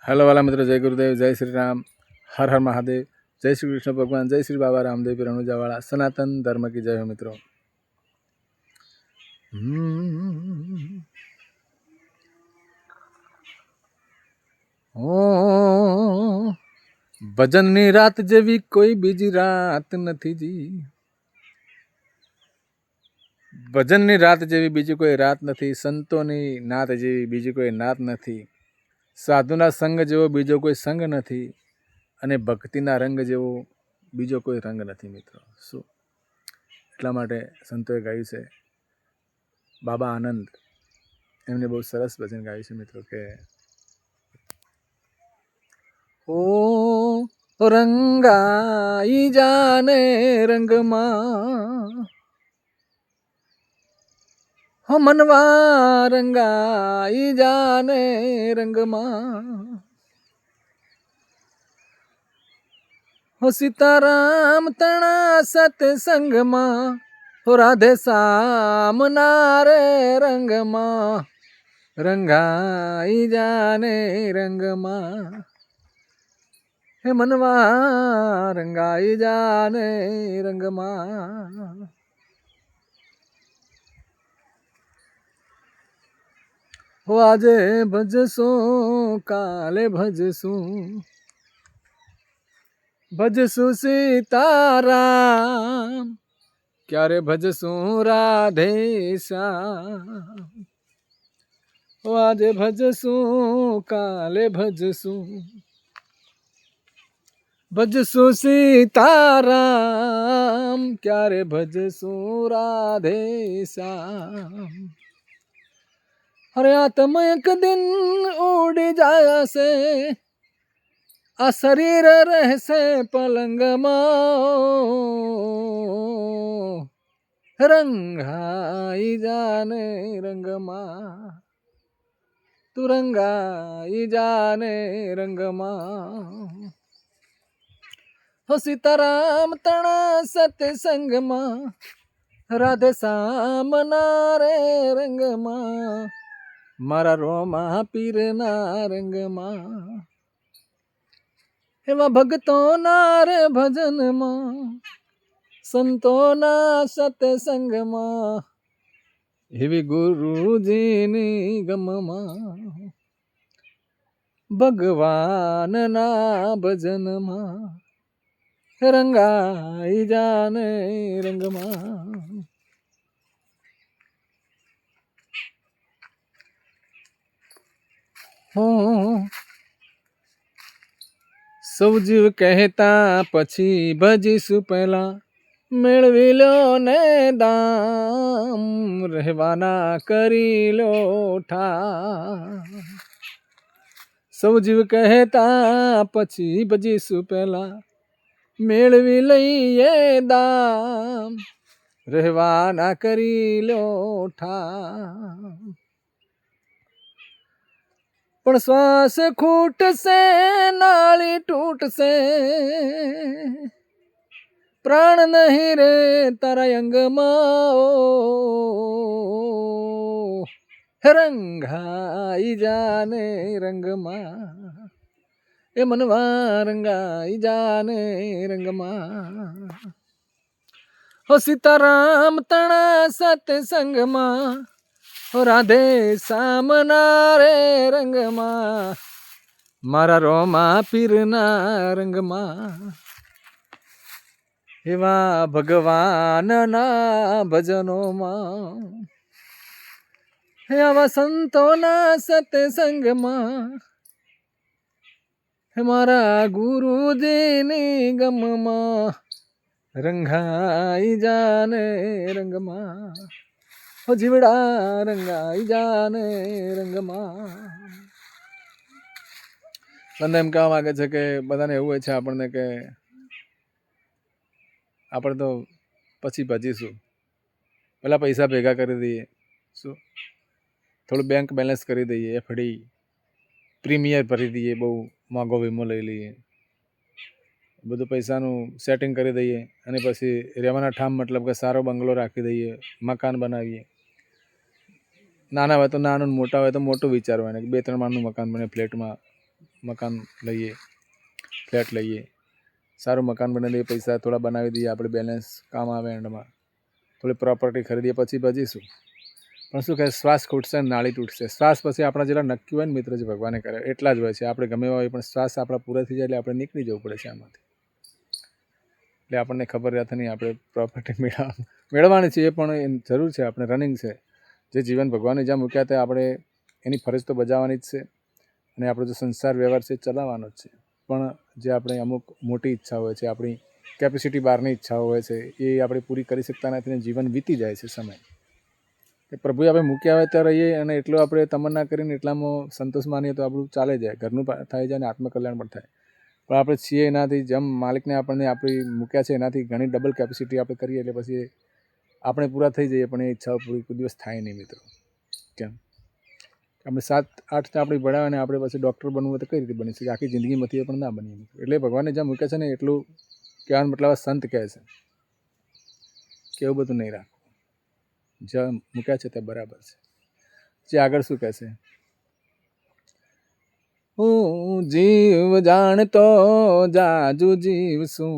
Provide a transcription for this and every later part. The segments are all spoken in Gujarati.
हेलो वाला मित्र, जय गुरुदेव, जय श्री राम, हर हर महादेव, जय श्री कृष्ण भगवान, जय श्री बाबा रामदेव पिरणुजावाड़ा, सनातन धर्म की जय हो मित्रों। ओ ભજનની રાત જેવી કોઈ બીજી રાત નથી જી, ભજનની રાત જેવી બીજી કોઈ રાત નથી, સંતોની નાત જેવી બીજી કોઈ નાત નથી, સાધુના સંગ જેવો બીજો કોઈ સંગ નથી, અને ભક્તિના રંગ જેવો બીજો કોઈ રંગ નથી મિત્રો. શું એટલા માટે સંતોએ ગાયું છે, બાબા આનંદ એમને બહુ સરસ ભજન ગાયું છે મિત્રો કે ઓ રંગાઈ જાને રંગમાં, હો મનવા રંગાઈ જાને રંગમાં, हो सीताराम तणा सत्संगमा, हो राधे श्याम नारे रंगमा, रंगाई जाने रंगमा, हे मनवा रंगाई जाने रंगमा. हो आजे भजसू काले भजसू, भजसु सीताराम, क्यारे भजसु राधे श्याम. आज भजसु काले भजसु, भजसु सीताराम, क्यारे भजसु राधे श्याम. अरे आत्मा एक दिन उड़ जाया से, आ शरीर रहसे पलंग में, रंगाई जाने रंगमा, तू रंगाई जाने रंगमा. हो सीताराम तणा सत्संग में, राधे श्याम नारे रंगमा, मारा रोमा पीरना रंगमा. एवा भगतो नारे भजन मां, संतो ना सत्संग मां, एवी गुरुजी नी गम मां, भगवान ना भजन मां, रंगाई जाने रंग मां. हो સૌ જીવ કહેતા પછી ભજીશું પહેલા, મેળવી લો ને દામ, રહેવાના કરી લો ઠા. સૌ જીવ કહેતા પછી ભજીશું પહેલા, મેળવી લઈએ દામ, રહેવાના કરી લો ઠા. पण श्वास खूट से नाली टूट से, प्राण नहीं रे तारा अंग माओ, रंगाई जाने रंग मा, ए मनवा रंगाई जाने रंग मा. हो सीताराम तणा सत्संग मा, हो राधे श्याम नारे रंगमा, मारा रोमा पीरना रंगमा. एवा भगवान ना भजनो मा, एवा संतो ना सत्संग मा, मारा गुरुजी नी गम मा, रंगाई जाने रंगमा. हो जीवड़ा रंगाई जाने रंगमा. સંત એમ કહેવા માંગે છે કે બધાને એવું હોય છે આપણને કે આપણે તો પછી ભજીશું, પહેલાં પૈસા ભેગા કરી દઈએ, શું થોડું બેંક બેલેન્સ કરી દઈએ, એફડી પ્રીમિયર ભરી દઈએ, બહુ મોંઘો વીમો લઈ લઈએ, બધું પૈસાનું સેટિંગ કરી દઈએ, અને પછી રહેવાના ઠામ મતલબ કે સારો બંગલો રાખી દઈએ, મકાન બનાવીએ. નાના હોય તો નાનું, મોટા હોય તો મોટું વિચારવાનું કે 2-3 માળનું મકાન બને ફ્લેટમાં મકાન લઈએ, ફ્લેટ લઈએ, સારું મકાન બને લઈએ, પૈસા થોડા બનાવી દઈએ, આપણે બેલેન્સ કામ આવે એન્ડમાં, થોડી પ્રોપર્ટી ખરીદીએ, પછી બચીશું. પણ શું કહે, શ્વાસ ખૂટશે ને નાળી તૂટશે. શ્વાસ પછી આપણા જેટલા નક્કી હોય ને મિત્ર, જે ભગવાને કરે એટલા જ હોય છે. આપણે ગમે એવા હોય પણ શ્વાસ આપણા પૂરા થઈ જાય એટલે આપણે નીકળી જવું પડે છે આમાંથી. એટલે આપણને ખબર રહેતી નહીં આપણે પ્રોપર્ટી મેળવવાની છે, એ પણ જરૂર છે, આપણે રનિંગ છે. જે જીવન ભગવાને જ્યાં મૂક્યા ત્યાં આપણે એની ફરજ તો બજાવવાની જ છે, અને આપણો જે સંસાર વ્યવહાર છે એ ચલાવવાનો જ છે. પણ જે આપણે અમુક મોટી ઈચ્છા હોય છે, આપણી કેપેસિટી બહારની ઈચ્છાઓ હોય છે, એ આપણે પૂરી કરી શકતા નથી, અને જીવન વીતી જાય છે સમય. એ પ્રભુએ આપણે મૂક્યા હોય ત્યાં રહીએ, અને એટલો આપણે તમન્ના કરીને એટલામાં સંતોષ માનીએ તો આપણું ચાલે જાય, ઘરનું થાય જાય અને આત્મકલ્યાણ પણ થાય. પણ આપણે છીએ એનાથી જેમ માલિકને આપણને આપણી મૂક્યા છે એનાથી ઘણી ડબલ કેપેસિટી આપણે કરીએ એટલે પછી આપણે પૂરા થઈ જઈએ, પણ એ ઈચ્છાઓ પૂરી કોઈ દિવસ થાય નહીં મિત્રો. કેમ આપણે 7-8 આપણી ભણાવે ને આપણે પછી ડૉક્ટર બનવું હોય તો કઈ રીતે બની શકે? આખી જિંદગીમાંથી પણ ના બનીએ. એટલે ભગવાને જ્યાં મૂક્યા છે ને એટલું કહેવાનો મતલબ સંત કહે છે કે એવું બધું નહીં રાખવું, જ્યાં મૂક્યા છે તે બરાબર છે. જે આગળ શું કહે છે, હું જીવ જાણતો જાજુ જીવ શું,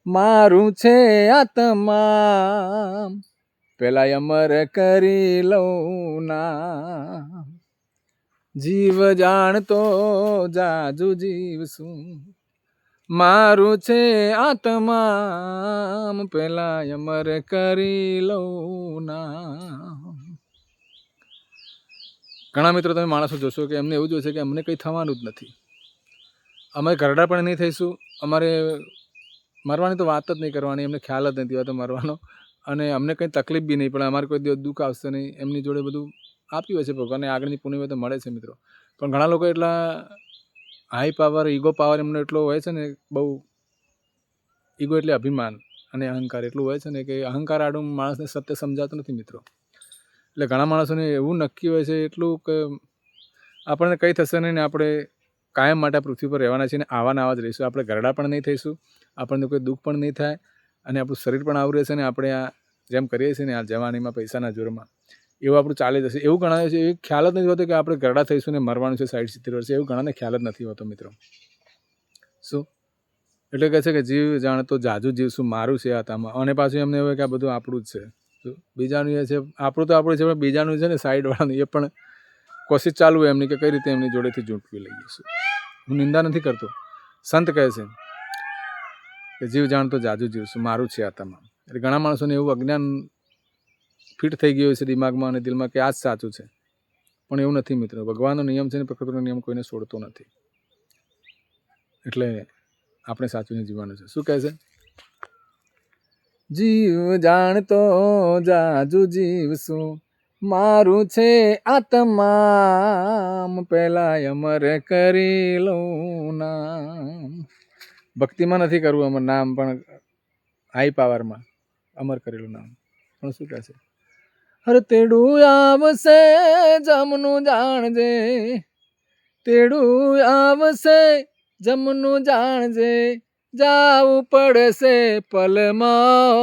મારું છે આત્મા, પેલા અમર કરી લઉં ના. જીવ જાણતો જાજુ જીવ શું, મારું છે આત્મા, પેલા અમર કરી લઉં ના. ઘણા મિત્રો તમે માણસો જોશો કે એમને એવું જોશે કે અમને કંઈ થવાનું જ નથી, અમે ઘરડા પણ નહીં થઈશું, અમારે મરવાની તો વાત જ નહીં કરવાની, એમને ખ્યાલ જ નથી હોતો મરવાનો, અને અમને કંઈ તકલીફ બી નહીં પડે, અમારે કોઈ દુઃખ આવશે નહીં. એમની જોડે બધું આપ્યું હોય છે ભગવાને, આગળની પુણ્ય તો મળે છે મિત્રો. પણ ઘણા લોકો એટલા હાઈ પાવર, ઈગો પાવર એમનો એટલો હોય છે ને, બહુ ઈગો એટલે અભિમાન અને અહંકાર એટલું હોય છે ને કે અહંકાર આડું માણસને સત્ય સમજાતું નથી મિત્રો. એટલે ઘણા માણસોને એવું નક્કી હોય છે એટલું કે આપણને કંઈ થશે નહીં ને આપણે કાયમ માટે પૃથ્વી પર રહેવાના છીએ, ને આવા ને આવા જ રહીશું. આપણે ઘરડા પણ નહીં થઈશું, આપણને કોઈ દુઃખ પણ નહીં થાય, અને આપણું શરીર પણ આવરું રહેશે, ને આપણે આ જેમ કરીએ છીએ ને આ જવાનીમાં પૈસાના જોરમાં એવું આપણું ચાલી જશે. એવું ઘણા છે એ ખ્યાલ જ નથી હોતો કે આપણે ઘરડા થઈશું ને મરવાનું છે 60-70 વર્ષે, એવું ઘણાને ખ્યાલ જ નથી હોતો મિત્રો. શું એટલે કહે છે કે જીવ જાણતો જાજુ જીવ શું, મારું છે આત્મામાં, અને પાછું એમને એવું કે આ બધું આપણું જ છે. બીજાનું એ છે, આપણું તો આપણું છે, પણ બીજાનું છે ને સાઈડવાળાનું એ પણ કોશિશ ચાલુ હોય એમની કે કઈ રીતે એમની જોડેથી ઝૂંટવી લઈએ. હું નિંદા નથી કરતો, સંત કહે છે કે જીવ જાણતો જાજુ જીવ શું, મારું છે આત્મામાં. એટલે ઘણા માણસોને એવું અજ્ઞાન ફિટ થઈ ગયું છે દિમાગમાં અને દિલમાં કે આ જ સાચું છે, પણ એવું નથી મિત્રો. ભગવાનનો નિયમ છે ને પ્રકૃતિનો નિયમ કોઈને છોડતો નથી, એટલે આપણે સાચું જીવવાનું છે. શું કહે છે, જીવ જાણતો જાજુ જીવ શું, મારું છે આત્મા, પેલા અમર કરી લઉં નામ. ભક્તિમાં નથી કરવું અમર નામ, પણ હાઈ પાવરમાં અમર કરેલું નામ. પણ શું કહે છે, હરે તેડું આવશે જમનું જાણજે, તેડું આવશે જમનું જાણજે, જાવું પડશે પલમાં,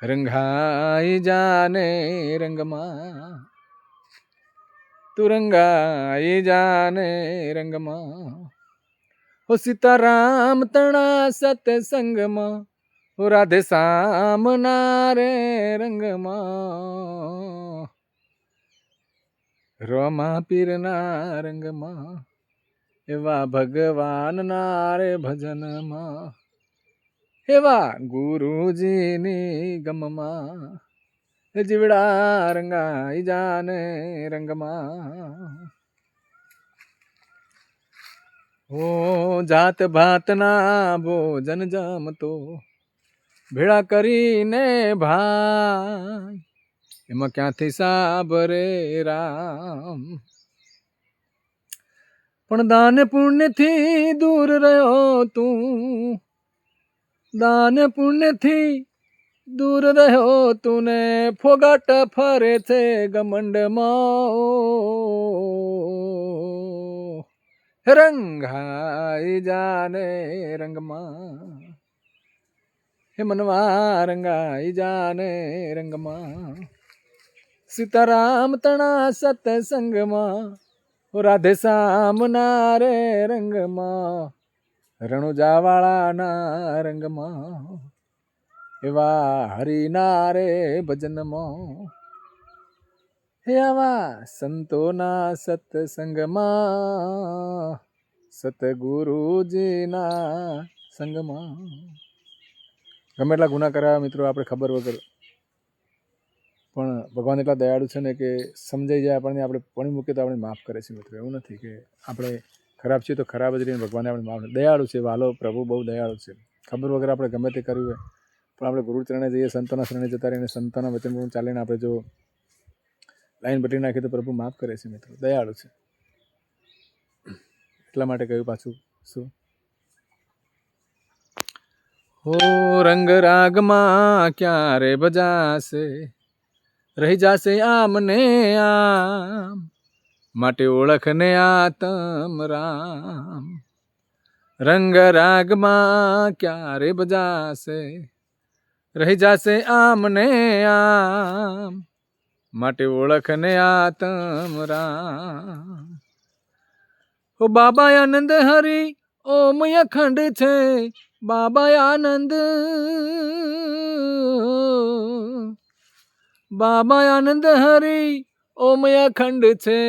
રંગાઈ જાને રંગમાં, તું રંગાઈ જાને રંગમાં, હો સીતારામ તણા સતસંગમાં, હો રાધે શ્યામ નારે રંગમાં, રમા પીરના રંગમાં, એવા ભગવાન નારે ભજનમાં, એવા ગુરુજીની ગમમાં, જીવડા રંગાઈ જાને રંગમાં. ઓ જાત ભાતના ભોજન જમતો, ભેળા કરીને ભાઈ, એમાં ક્યાંથી સાબરે રામ. પણ દાન પુણ્યથી દૂર રહ્યો તું, દાન પુણ્યથી દૂર રહ્યો તું, ને ફોગાટ ફરે છે ગમંડમાં, રંગાઈ જાને રંગમાં, હે મનવા રંગાઈ જાને રંગમાં, સીતારામ તણા સતસંગમાં, રાધે શ્યામના રે રંગમાં, રણુજાવાળાના રંગમાં, એવા હરિના રે ભજનમાં, હે આવા સંતોના સત્સંગમાં, સતગુરુજીના સંગમાં. ગમે એટલા ગુના કરાવ્યા મિત્રો આપણે ખબર વગર, પણ ભગવાન એટલા દયાળુ છે ને કે સમજાઈ જાય આપણને, આપણે પણી મૂકીએ તો આપણે માફ કરે છે મિત્રો. એવું નથી કે આપણે ખરાબ છીએ તો ખરાબ જ રહીને ભગવાને આપણે માફ. દયાળુ છે વાલો પ્રભુ, બહુ દયાળુ છે. ખબર વગર આપણે ગમે તે કર્યું હોય પણ આપણે ગુરુચરણે જઈએ, સંતોના શરણે જતા રહીને સંતોના વચન ચાલીને આપણે જો લાઈન બદલી નાખીએ તો પ્રભુ માફ કરે છે મિત્રો, દયાળુ છે. એટલા માટે કહ્યું પાછું શું, હો રંગ રાગમાં ક્યારે બજાશે, રહી જશે આમને આમ, માટે ઓળખને આતમ રામ. રંગ રાગમાં ક્યારે બજાશે, રહી જશે આમને આમ, માટે ઓળખને આતમ રામ. ઓ બાબા આનંદ હરી ઓમ અખંડ છે, બાબા આનંદ, બાબા આનંદ હરી ઓમ અખંડ છે,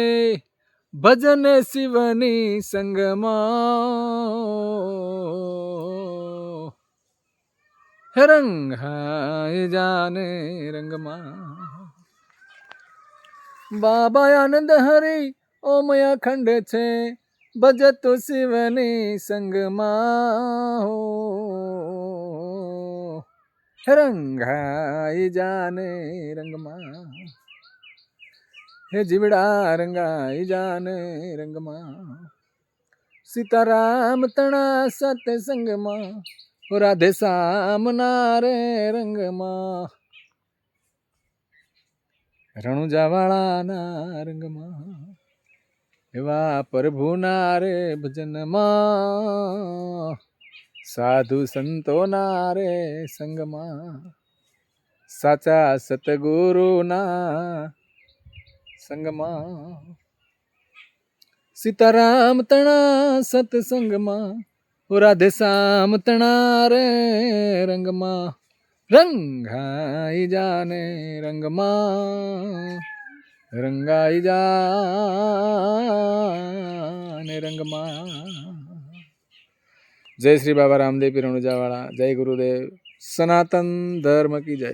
ભજન શિવની સંગમાં, હે રંગાઈ જાને રંગમાં. બાબા આનંદ હરી ઓમ અખંડ છે, ભજત શિવની સંગમાં, હે રંગાઈ જાને રંગમાં, હે જીવડા રંગાઈ જાને રંગમાં. સીતારામ તણા સત્સંગમાં, રાધે શ્યામના રે રંગમાં, રણુજાવાળાના રંગમાં, એવા પ્રભુના રે ભજનમાં, સાધુ સંતોના રે સંગમાં, સાચા સતગુરુના સંગમાં. સીતારામ તણા સત્સંગમાં, રાધે શ્યામ તણા રે રંગમાં, રંગાઈ જાને રંગમાં, રંગાઈ જાને રંગમાં. જય શ્રી બાબા રામદેવ પીર રણુજાવાળા, જય ગુરુદેવ, સનાતન ધર્મ કી જય.